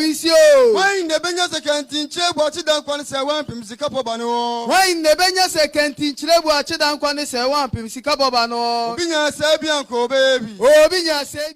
misio. Why the Benya second in chair watch it down when say one pimsika pobano. Why the Benya second in chair watch it down when say one pimsika pobano. Binya Sabianco baby. Oh, Binya said.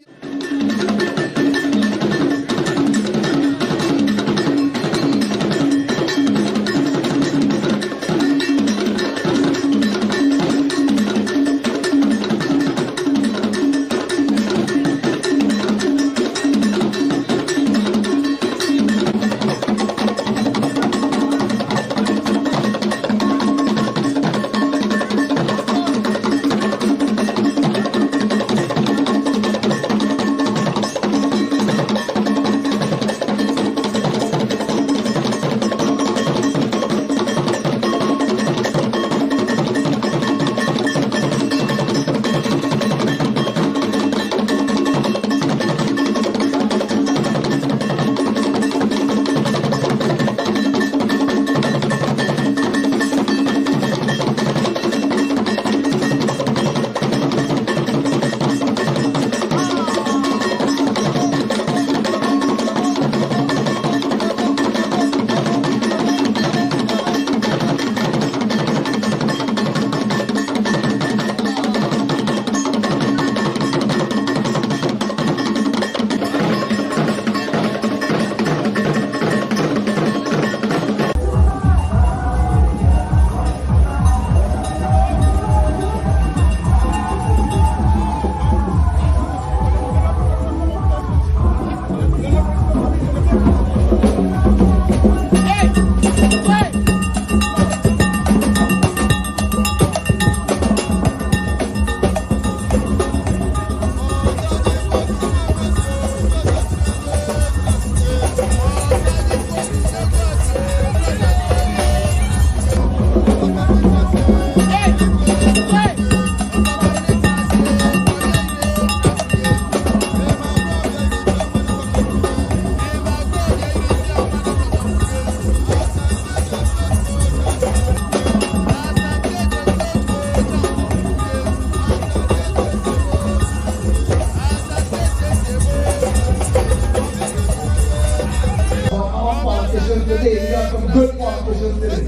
Today, we have some good politicians today.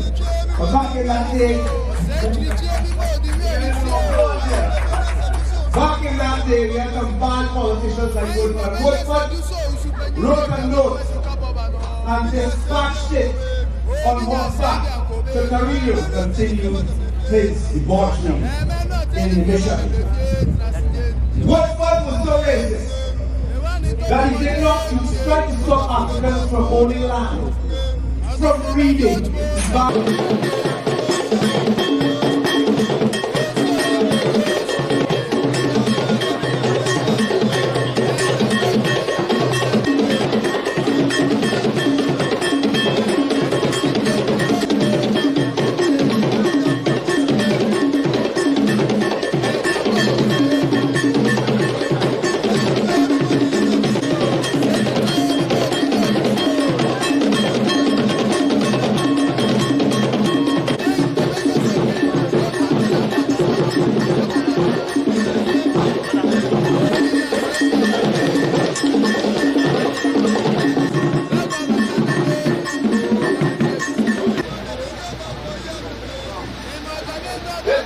But back in that day, we had some bad politicians like Woodford. Woodford wrote a note and dispatched it on horseback to Carrillo to continue his debauchery in the mission. Woodford was so racist that he did not try to stop Africans from owning land, from reading.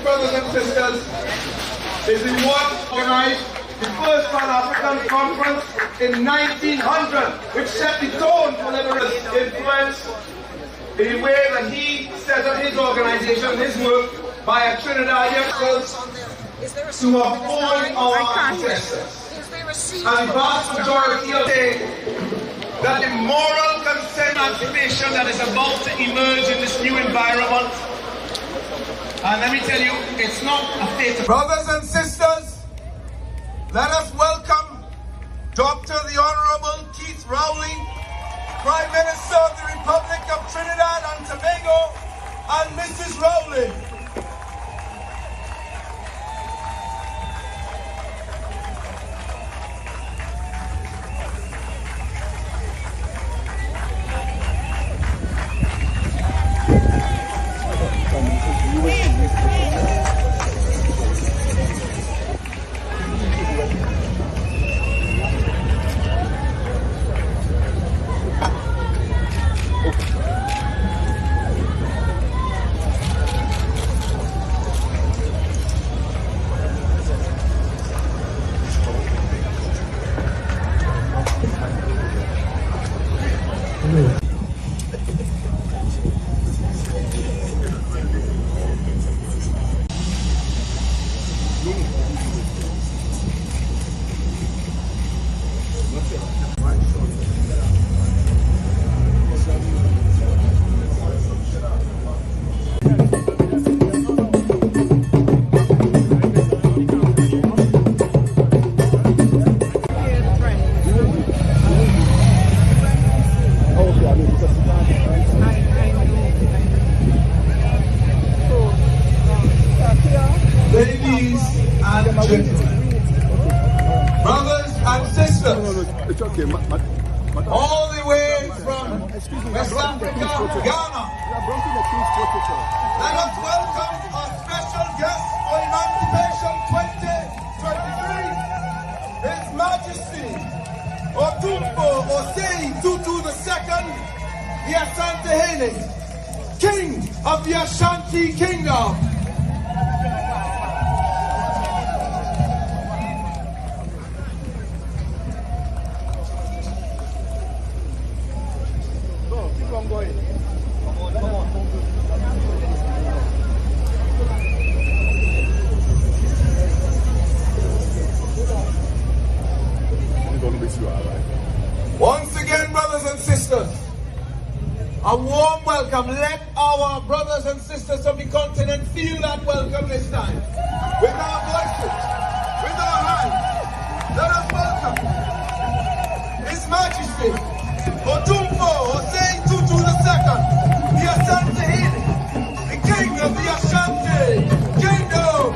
Brothers and sisters, is the one organized the first Pan-African Conference in 1900, which set the tone for liberal influence in the way that he set up his organization, his work, by a Trinidadian to avoid our ancestors. And the vast majority of that the moral consent emancipation that is about to emerge in this new environment. And let me tell you, it's not a fate. Brothers and sisters, let us welcome Dr. the Honorable Keith Rowley, Prime Minister of the Republic of Trinidad and Tobago, and Mrs. Rowley. Ladies and gentlemen, brothers and sisters, It's okay. all the way from West Africa, Ghana, let us welcome our special guest for Emancipation 2023, His Majesty Otumbo Osei Tutu II, the Ashanti, King of the Ashanti Kingdom. Once again, brothers and sisters, a warm welcome. Let our brothers and sisters of the continent feel that welcome this time. With our voices, with our hands, let us welcome His Majesty Otumbo Osei Tutu II, the Ashanti, the King of the Ashanti Kingdom.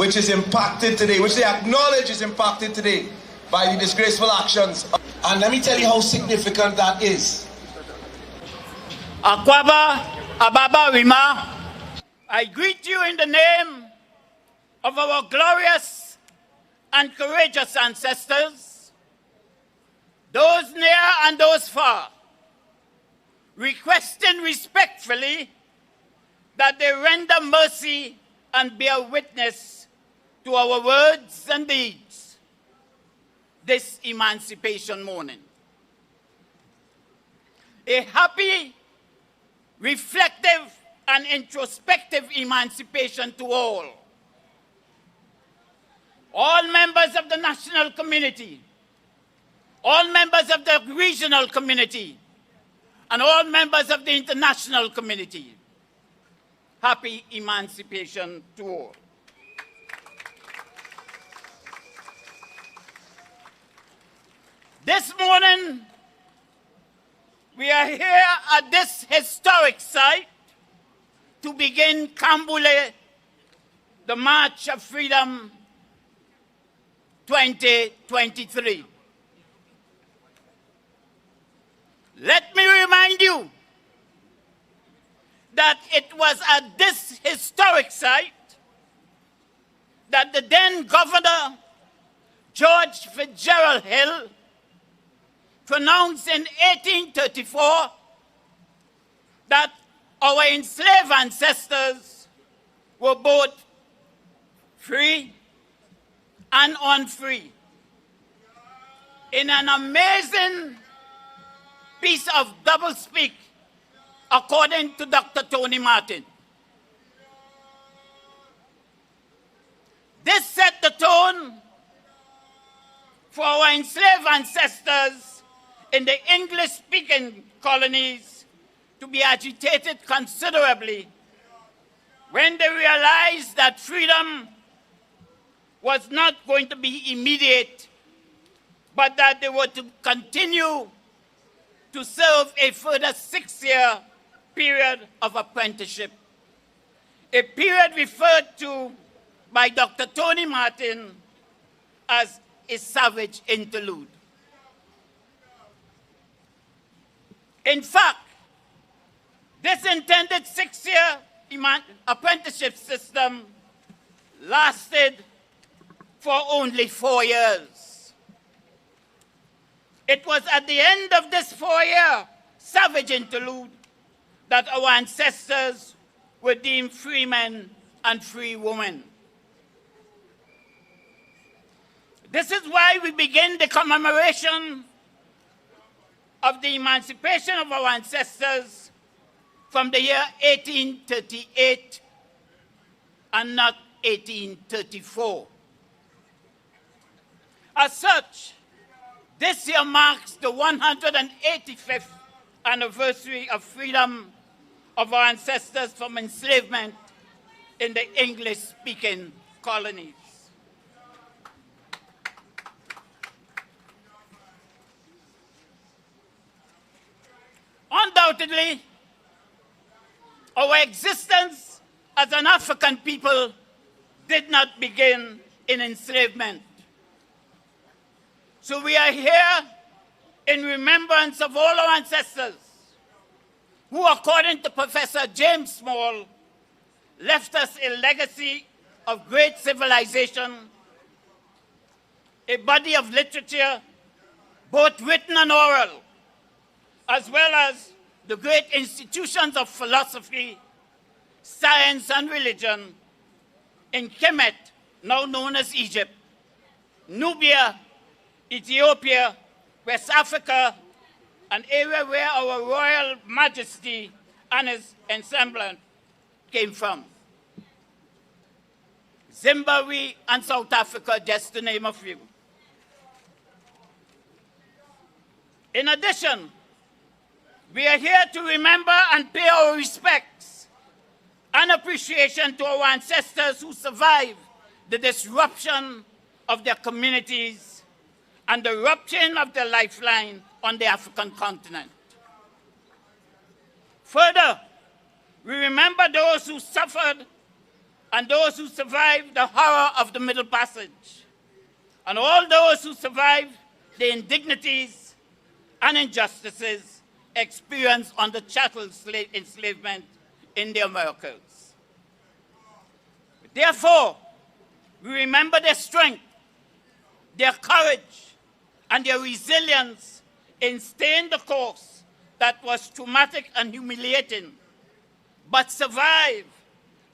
which is impacted today, which they acknowledge is impacted today by the disgraceful actions. And let me tell you how significant that is. Akwaba Ababa Rima I greet you in the name of our glorious and courageous ancestors, those near and those far, requesting respectfully that they render mercy and bear witness to our words and deeds this Emancipation morning. A happy, reflective, and introspective emancipation to all. All members of the national community, all members of the regional community, and all members of the international community. Happy emancipation to all. This morning, we are here at this historic site to begin Kambule, the March of Freedom 2023. Let me remind you that it was at this historic site that the then Governor George Fitzgerald Hill pronounced in 1834 that our enslaved ancestors were both free and unfree. In an amazing piece of doublespeak, according to Dr. Tony Martin. This set the tone for our enslaved ancestors in the English-speaking colonies to be agitated considerably when they realized that freedom was not going to be immediate, but that they were to continue to serve a further 6-year period of apprenticeship, a period referred to by Dr. Tony Martin as a savage interlude. In fact, this intended 6-year apprenticeship system lasted for only 4 years. It was at the end of this 4-year savage interlude that our ancestors were deemed free men and free women. This is why we begin the commemoration of the emancipation of our ancestors from the year 1838 and not 1834. As such, this year marks the 185th anniversary of freedom of our ancestors from enslavement in the English-speaking colonies. Undoubtedly, our existence as an African people did not begin in enslavement. So we are here in remembrance of all our ancestors who, according to Professor James Small, left us a legacy of great civilization, a body of literature, both written and oral, as well as the great institutions of philosophy, science, and religion in Kemet, now known as Egypt, Nubia, Ethiopia, West Africa, an area where our Royal Majesty and his ensemble came from. Zimbabwe and South Africa, just to name a few. In addition, we are here to remember and pay our respects and appreciation to our ancestors who survived the disruption of their communities and the rupturing of their lifeline on the African continent. Further, we remember those who suffered and those who survived the horror of the Middle Passage, and all those who survived the indignities and injustices experienced under chattel enslavement in the Americas. Therefore, we remember their strength, their courage, and their resilience in staying the course that was traumatic and humiliating, but survive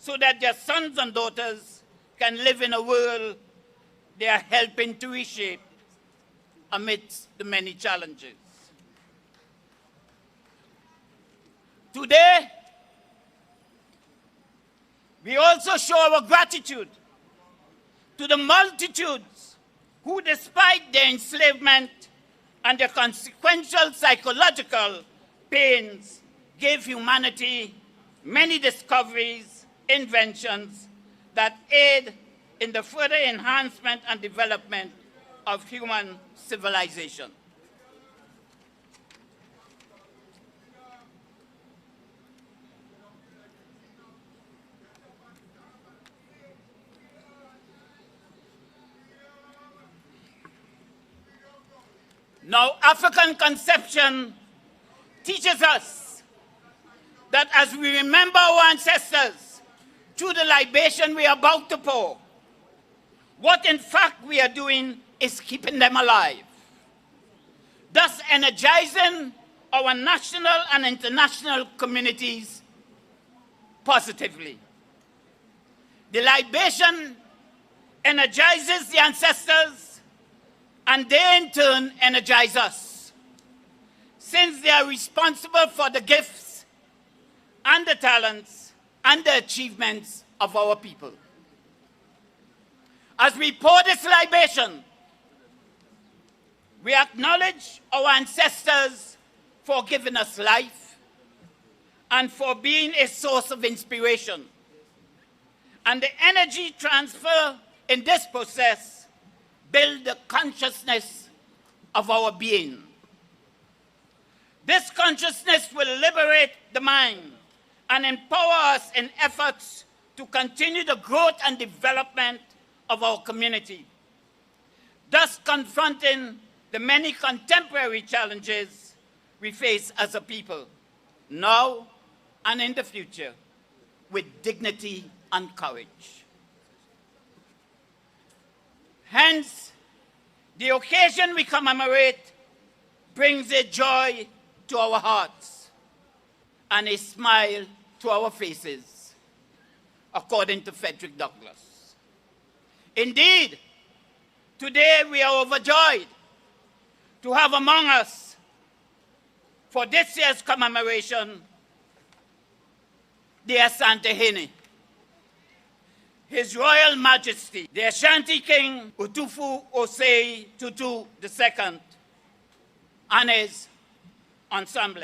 so that their sons and daughters can live in a world they are helping to reshape amidst the many challenges. Today, we also show our gratitude to the multitudes who, despite their enslavement and their consequential psychological pains, gave humanity many discoveries, inventions that aid in the further enhancement and development of human civilization. Now, African conception teaches us that as we remember our ancestors through the libation we are about to pour, what in fact we are doing is keeping them alive, thus energizing our national and international communities positively. The libation energizes the ancestors, and they in turn energize us, since they are responsible for the gifts and the talents and the achievements of our people. As we pour this libation, we acknowledge our ancestors for giving us life and for being a source of inspiration. And the energy transfer in this process build the consciousness of our being. This consciousness will liberate the mind and empower us in efforts to continue the growth and development of our community, thus confronting the many contemporary challenges we face as a people, now and in the future, with dignity and courage. Hence, the occasion we commemorate brings a joy to our hearts and a smile to our faces, according to Frederick Douglass. Indeed, today we are overjoyed to have among us, for this year's commemoration, the Ashanti, His Royal Majesty, the Ashanti King Utufu Osei Tutu II, and his ensemble.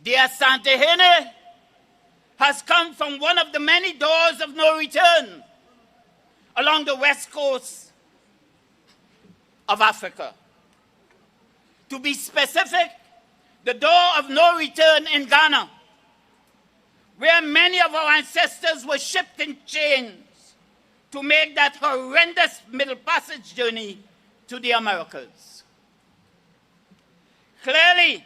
The Ashanti has come from one of the many doors of no return along the west coast of Africa. To be specific, the door of no return in Ghana, where many of our ancestors were shipped in chains to make that horrendous Middle Passage journey to the Americas. Clearly,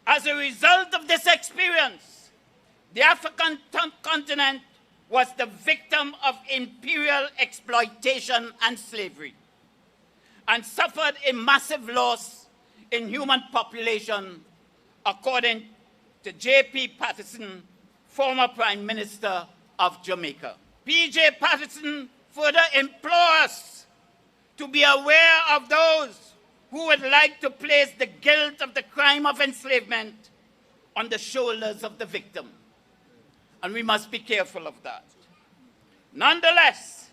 as a result of this experience, the African continent was the victim of imperial exploitation and slavery, and suffered a massive loss in human population, according to J.P. Patterson, former Prime Minister of Jamaica. P.J. Patterson further implores us to be aware of those who would like to place the guilt of the crime of enslavement on the shoulders of the victim. And we must be careful of that. Nonetheless,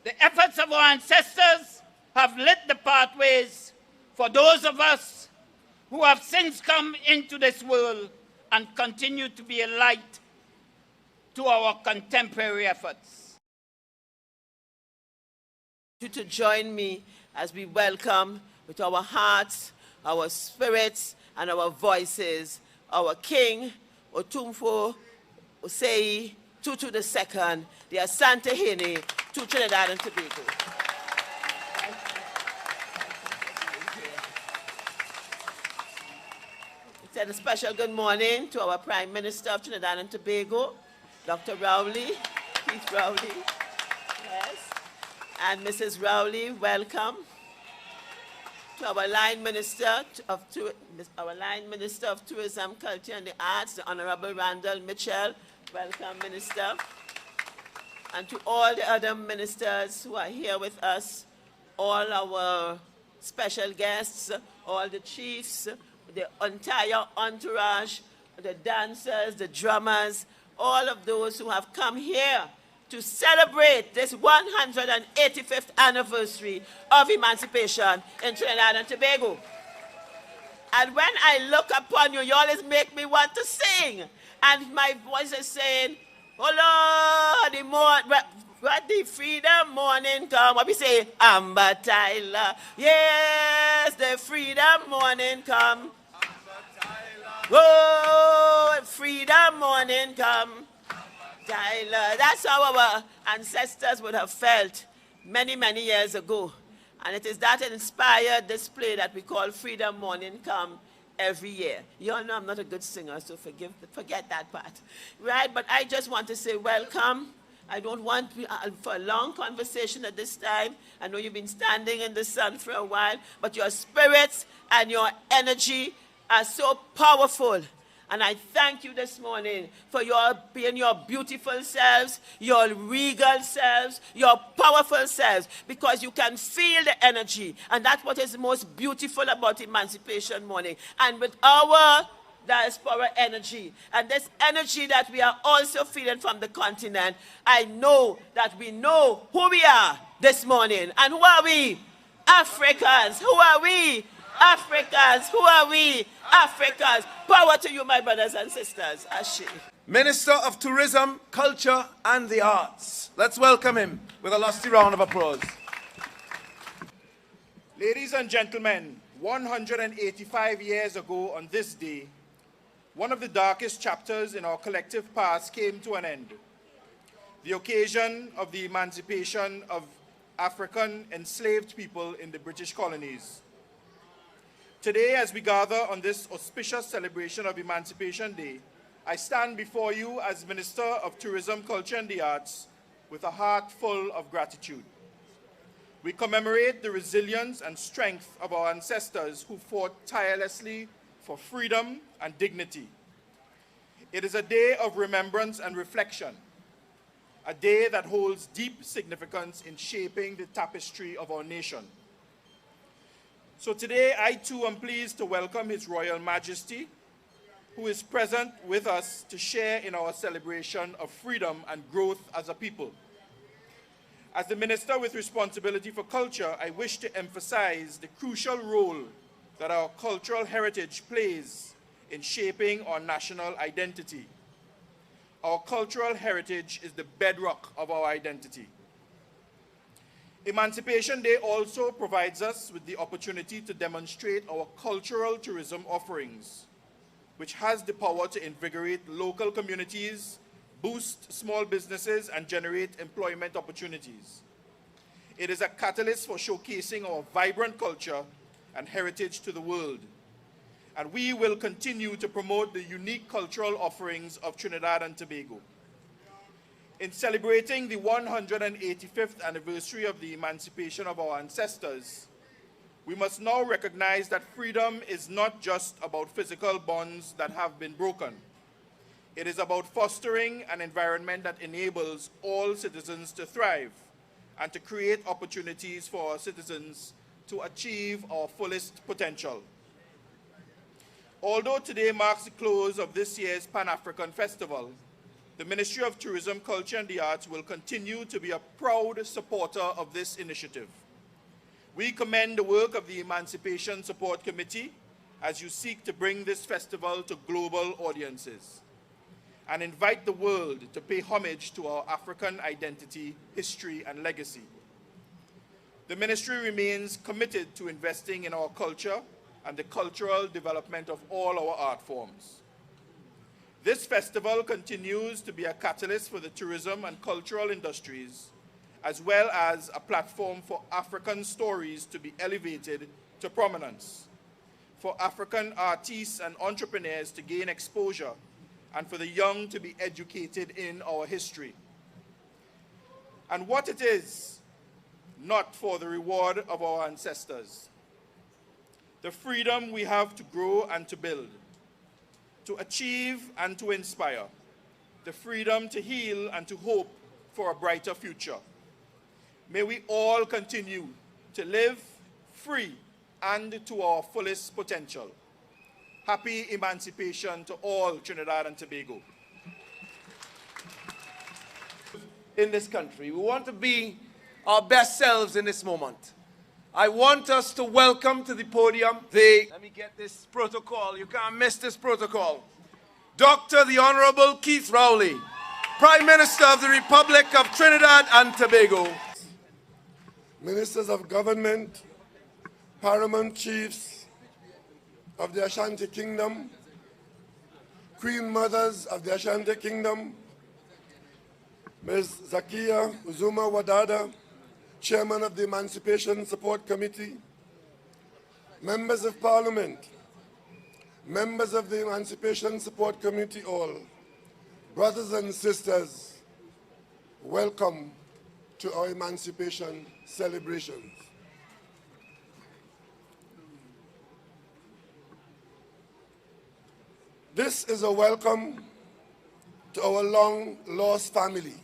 the efforts of our ancestors have lit the pathways for those of us who have since come into this world and continue to be a light to our contemporary efforts. You to join me as we welcome with our hearts, our spirits, and our voices, our King, Otumfuo Osei Tutu II, the Asante Hene, to Trinidad and Tobago. Extend a special good morning to our Prime Minister of Trinidad and Tobago, Dr. Rowley, Keith Rowley. Yes. And Mrs. Rowley, welcome. To our line Minister of Tourism, Culture and the Arts, the Honorable Randall Mitchell. Welcome, Minister. And to all the other ministers who are here with us, all our special guests, all the chiefs, the entire entourage, the dancers, the drummers, all of those who have come here to celebrate this 185th anniversary of emancipation in Trinidad and Tobago. And when I look upon you, you always make me want to sing. And my voice is saying, oh Lord, the freedom morning come. What we say? Amber Tyler. Yes, the freedom morning come. Oh, freedom morning come. Tyler. That's how our ancestors would have felt many, many years ago. And it is that inspired display that we call Freedom Morning Come every year. You all know I'm not a good singer, so forget that part. Right? But I just want to say welcome. I don't want for a long conversation at this time. I know you've been standing in the sun for a while, but your spirits and your energy are so powerful. And I thank you this morning for being your beautiful selves, your regal selves, your powerful selves, because you can feel the energy. And that's what is most beautiful about Emancipation Morning. And with our diaspora energy, and this energy that we are also feeling from the continent, I know that we know who we are this morning. And who are we? Africans. Who are we? Africans. Who are we? Africans. Power to you, my brothers and sisters. Ashi. Minister of Tourism, Culture and the Arts. Let's welcome him with a lusty round of applause. Ladies and gentlemen, 185 years ago on this day, one of the darkest chapters in our collective past came to an end. The occasion of the emancipation of African enslaved people in the British colonies. Today, as we gather on this auspicious celebration of Emancipation Day, I stand before you as Minister of Tourism, Culture and the Arts with a heart full of gratitude. We commemorate the resilience and strength of our ancestors who fought tirelessly for freedom and dignity. It is a day of remembrance and reflection, a day that holds deep significance in shaping the tapestry of our nation. So today, I too am pleased to welcome His Royal Majesty, who is present with us to share in our celebration of freedom and growth as a people. As the Minister with responsibility for culture, I wish to emphasize the crucial role that our cultural heritage plays in shaping our national identity. Our cultural heritage is the bedrock of our identity. Emancipation Day also provides us with the opportunity to demonstrate our cultural tourism offerings, which has the power to invigorate local communities, boost small businesses, and generate employment opportunities. It is a catalyst for showcasing our vibrant culture and heritage to the world. And we will continue to promote the unique cultural offerings of Trinidad and Tobago. In celebrating the 185th anniversary of the emancipation of our ancestors, we must now recognize that freedom is not just about physical bonds that have been broken. It is about fostering an environment that enables all citizens to thrive and to create opportunities for our citizens to achieve our fullest potential. Although today marks the close of this year's Pan-African Festival, the Ministry of Tourism, Culture and the Arts will continue to be a proud supporter of this initiative. We commend the work of the Emancipation Support Committee as you seek to bring this festival to global audiences and invite the world to pay homage to our African identity, history, and legacy. The ministry remains committed to investing in our culture and the cultural development of all our art forms. This festival continues to be a catalyst for the tourism and cultural industries, as well as a platform for African stories to be elevated to prominence. for African artists and entrepreneurs to gain exposure and for the young to be educated in our history. And what it is, not for the reward of our ancestors. The freedom we have to grow and to build, to achieve and to inspire, the freedom to heal and to hope for a brighter future. May we all continue to live free and to our fullest potential. Happy Emancipation to all Trinidad and Tobago. In this country, we want to be our best selves in this moment. I want us to welcome to the podium let me get this protocol, you can't miss this protocol, Dr. the Honorable Keith Rowley, Prime Minister of the Republic of Trinidad and Tobago. Ministers of government, paramount chiefs of the Ashanti Kingdom, Queen Mothers of the Ashanti Kingdom, Ms. Zakia Uzuma Wadada, Chairman of the Emancipation Support Committee, Members of Parliament, members of the Emancipation Support Committee all, brothers and sisters, welcome to our Emancipation celebrations. This is a welcome to our long-lost family.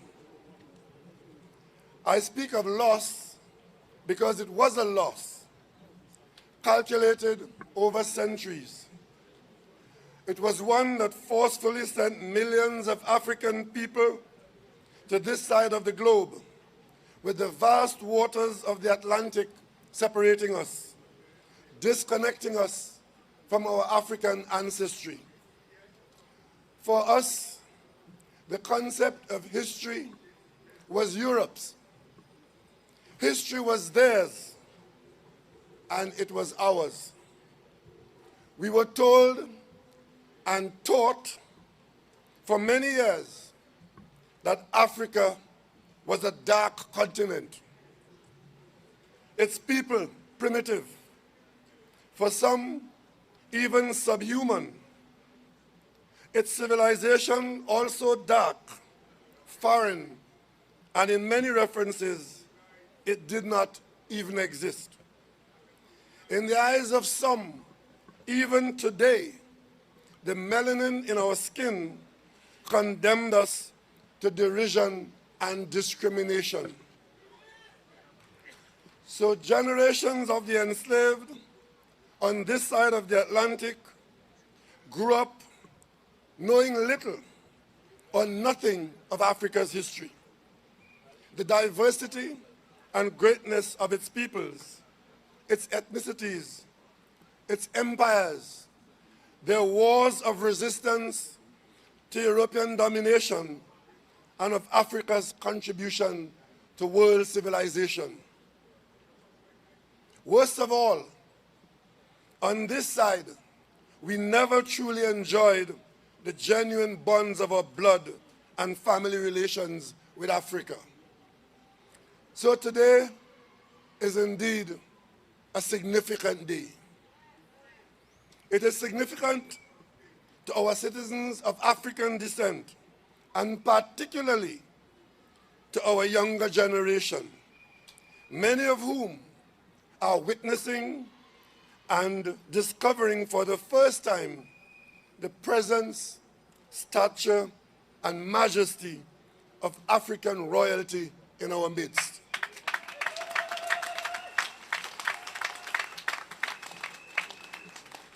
I speak of loss because it was a loss, calculated over centuries. It was one that forcefully sent millions of African people to this side of the globe, with the vast waters of the Atlantic separating us, disconnecting us from our African ancestry. For us, the concept of history was Europe's. History was theirs, and it was ours. We were told and taught for many years that Africa was a dark continent. Its people primitive, for some even subhuman. Its civilization also dark, foreign, and in many references, it did not even exist. In the eyes of some, even today, the melanin in our skin condemned us to derision and discrimination. So generations of the enslaved on this side of the Atlantic grew up knowing little or nothing of Africa's history, the diversity and greatness of its peoples, its ethnicities, its empires, their wars of resistance to European domination, and of Africa's contribution to world civilization. Worst of all, on this side, we never truly enjoyed the genuine bonds of our blood and family relations with Africa. So today is indeed a significant day. It is significant to our citizens of African descent, and particularly to our younger generation, many of whom are witnessing and discovering for the first time the presence, stature, and majesty of African royalty in our midst.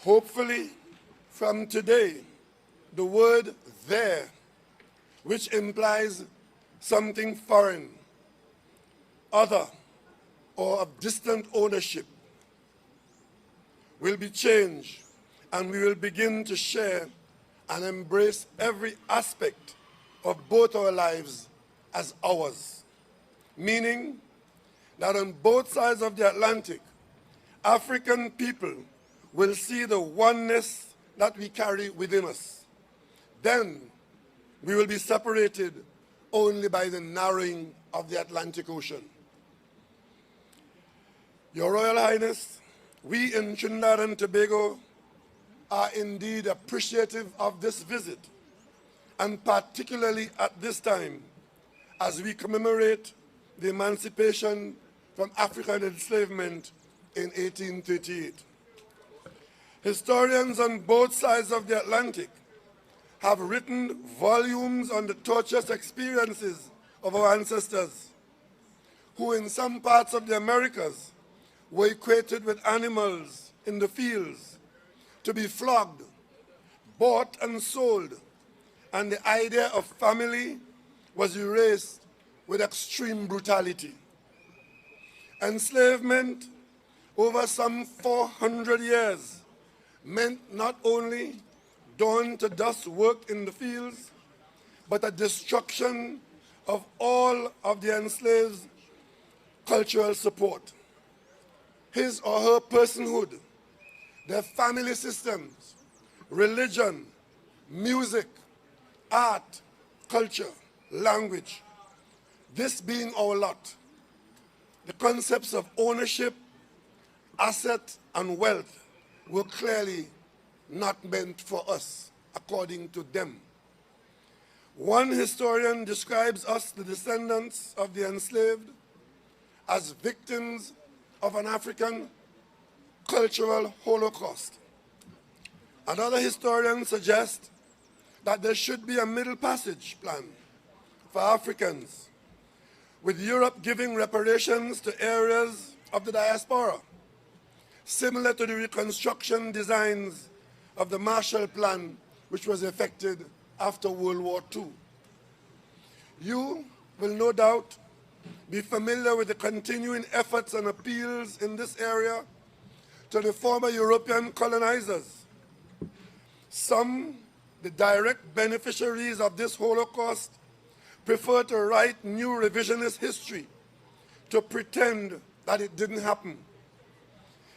Hopefully, from today, the word "there," which implies something foreign, other, or of distant ownership, will be changed, and we will begin to share and embrace every aspect of both our lives as ours, meaning that on both sides of the Atlantic, African people will see the oneness that we carry within us. Then we will be separated only by the narrowing of the Atlantic Ocean. Your Royal Highness, we in Trinidad and Tobago are indeed appreciative of this visit, and particularly at this time, as we commemorate the emancipation from African enslavement in 1838. Historians on both sides of the Atlantic have written volumes on the torturous experiences of our ancestors, who in some parts of the Americas were equated with animals in the fields, to be flogged, bought and sold, and the idea of family was erased with extreme brutality. Enslavement over some 400 years meant not only dawn to dusk work in the fields, but a destruction of all of the enslaved's cultural support. His or her personhood, their family systems, religion, music, art, culture, language. This being our lot, the concepts of ownership, asset, and wealth were clearly not meant for us, according to them. One historian describes us, the descendants of the enslaved, as victims of an African cultural holocaust. Another historian suggests that there should be a middle passage plan for Africans, with Europe giving reparations to areas of the diaspora, similar to the reconstruction designs of the Marshall Plan, which was effected after World War II. You will no doubt be familiar with the continuing efforts and appeals in this area to the former European colonizers. Some, the direct beneficiaries of this Holocaust, prefer to write new revisionist history to pretend that it didn't happen.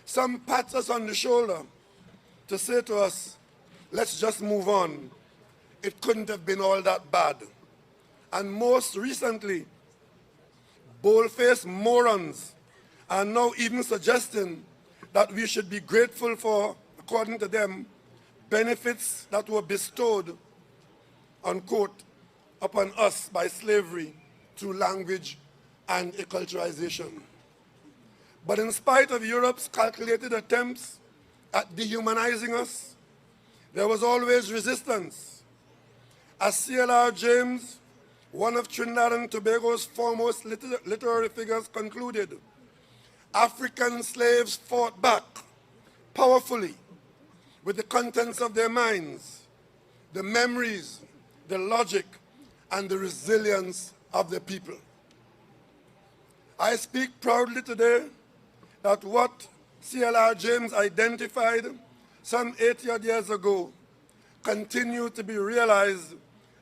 Some pat us on the shoulder to say to us, let's just move on. It couldn't have been all that bad. And most recently, bold-faced morons are now even suggesting that we should be grateful for, according to them, benefits that were bestowed, unquote, upon us by slavery through language and acculturation. But in spite of Europe's calculated attempts at dehumanizing us, there was always resistance. As C.L.R. James, one of Trinidad and Tobago's foremost literary figures, concluded, African slaves fought back powerfully with the contents of their minds, the memories, the logic, and the resilience of their people. I speak proudly today that what C.L.R. James identified some 80-odd years ago continue to be realized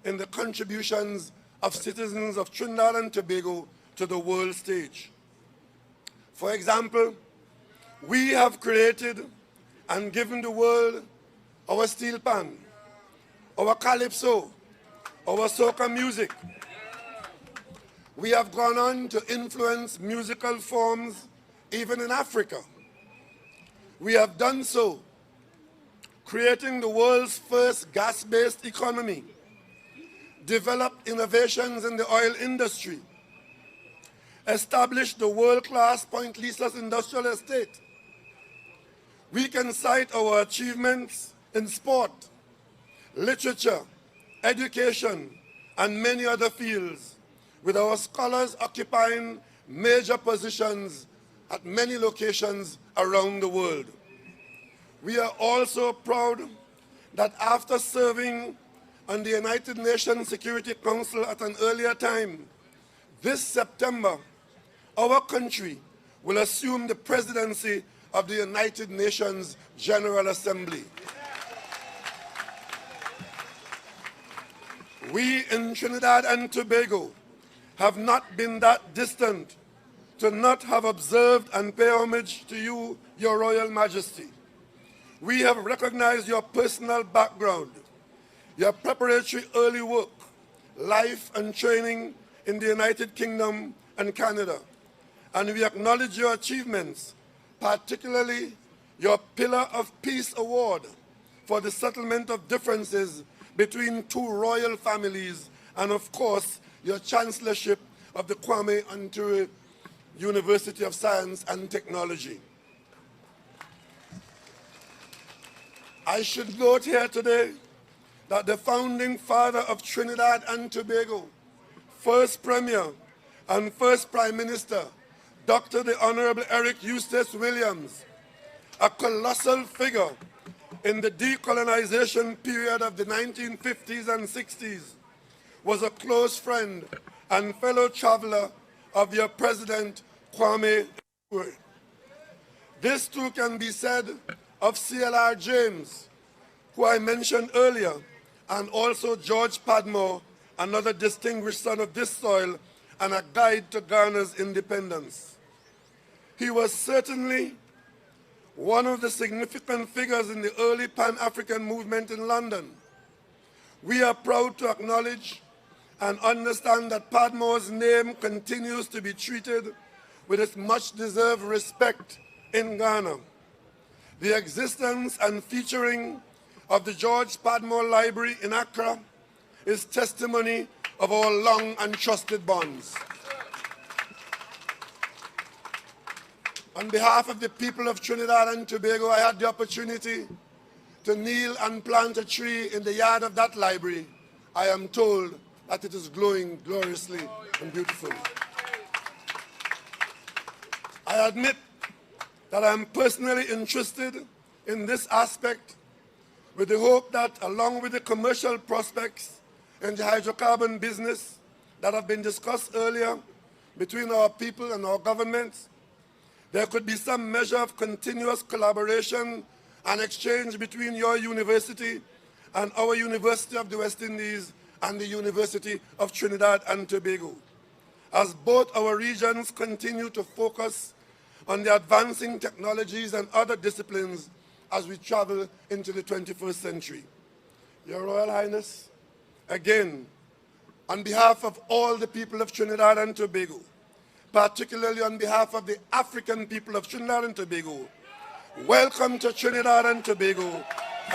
in the contributions of citizens of Trinidad and Tobago to the world stage. For example, we have created and given the world our steel pan, our calypso, our soca music. We have gone on to influence musical forms even in Africa. We have done so, creating the world's first gas-based economy, developed innovations in the oil industry, established the world-class Point Lisa's industrial estate. We can cite our achievements in sport, literature, education, and many other fields, with our scholars occupying major positions at many locations around the world. We are also proud that after serving on the United Nations Security Council at an earlier time, this September, our country will assume the presidency of the United Nations General Assembly. We in Trinidad and Tobago have not been that distant to not have observed and pay homage to you, Your Royal Majesty. We have recognized your personal background, your preparatory early work, life and training in the United Kingdom and Canada, and we acknowledge your achievements, particularly your Pillar of Peace Award for the settlement of differences between two royal families, and of course, your chancellorship of the Kwame Nkrumah University of Science and Technology. I should note here today that the founding father of Trinidad and Tobago, first Premier and first Prime Minister, Dr. the Honorable Eric Eustace Williams, a colossal figure in the decolonization period of the 1950s and 60s, was a close friend and fellow traveler of your President Kwame Nkrumah. This too can be said of C.L.R. James, who I mentioned earlier, and also George Padmore, another distinguished son of this soil and a guide to Ghana's independence. He was certainly one of the significant figures in the early Pan-African movement in London. We are proud to acknowledge and understand that Padmore's name continues to be treated with its much-deserved respect in Ghana. The existence and featuring of the George Padmore Library in Accra is testimony of our long and trusted bonds. On behalf of the people of Trinidad and Tobago, I had the opportunity to kneel and plant a tree in the yard of that library. I am told that it is glowing gloriously and beautifully. I admit that I am personally interested in this aspect with the hope that, along with the commercial prospects in the hydrocarbon business that have been discussed earlier between our people and our governments, there could be some measure of continuous collaboration and exchange between your university and our University of the West Indies and the University of Trinidad and Tobago, as both our regions continue to focus on the advancing technologies and other disciplines as we travel into the 21st century. Your Royal Highness, again, on behalf of all the people of Trinidad and Tobago, particularly on behalf of the African people of Trinidad and Tobago, welcome to Trinidad and Tobago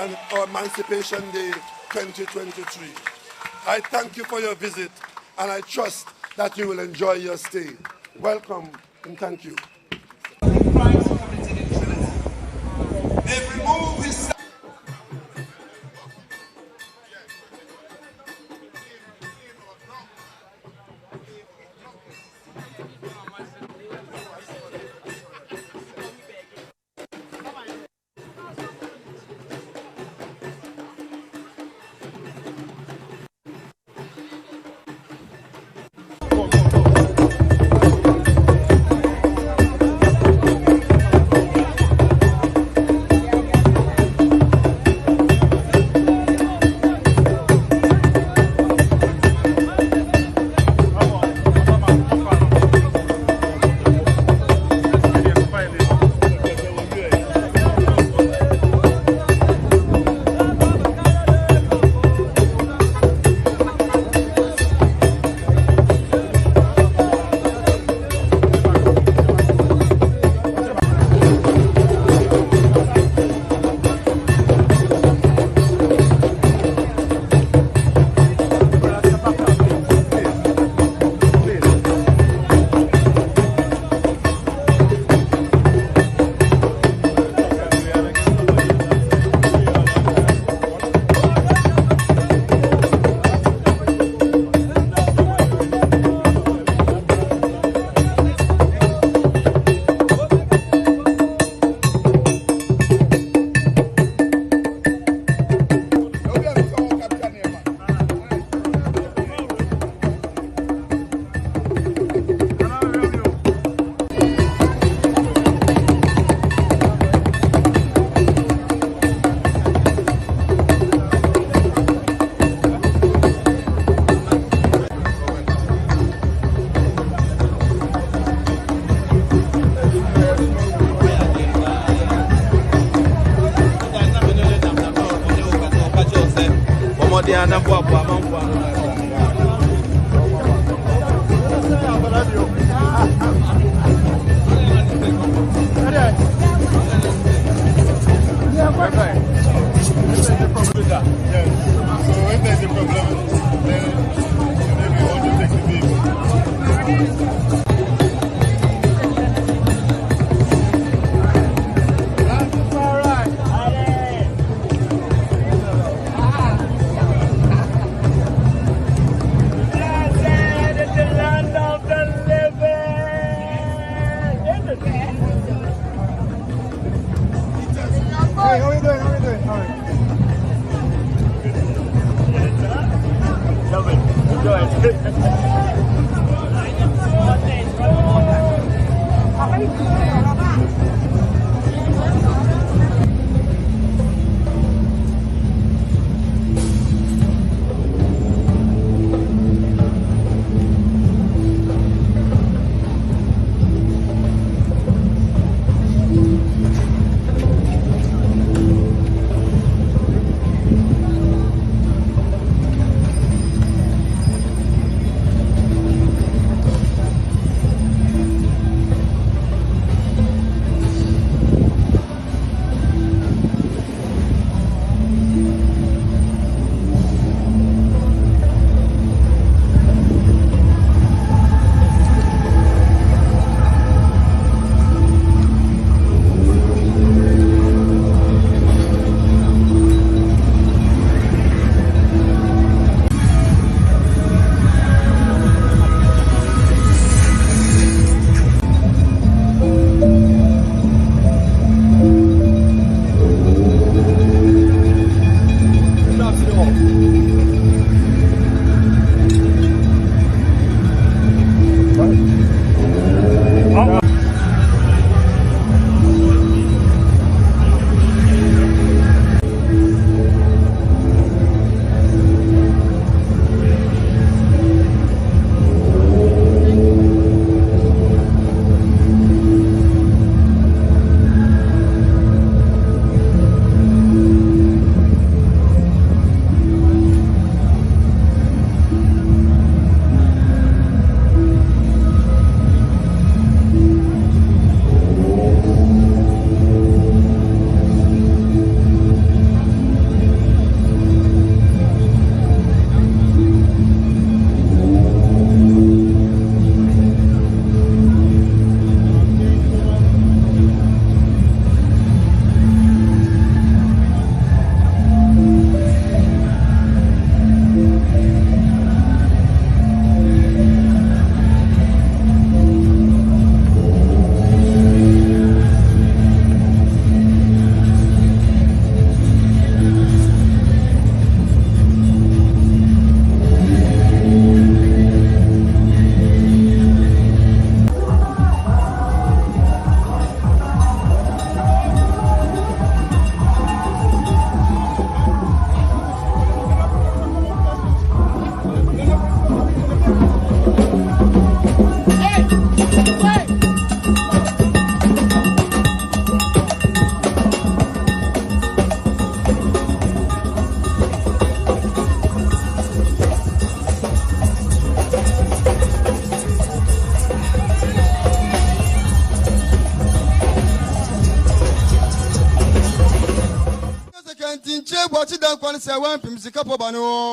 and our Emancipation Day 2023. I thank you for your visit, and I trust that you will enjoy your stay. Welcome and thank you.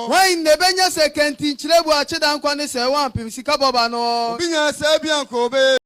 Why nebenya se kenti nchire bu ache dan kwa ne se 1 pim sika boba no. Binya se bianko be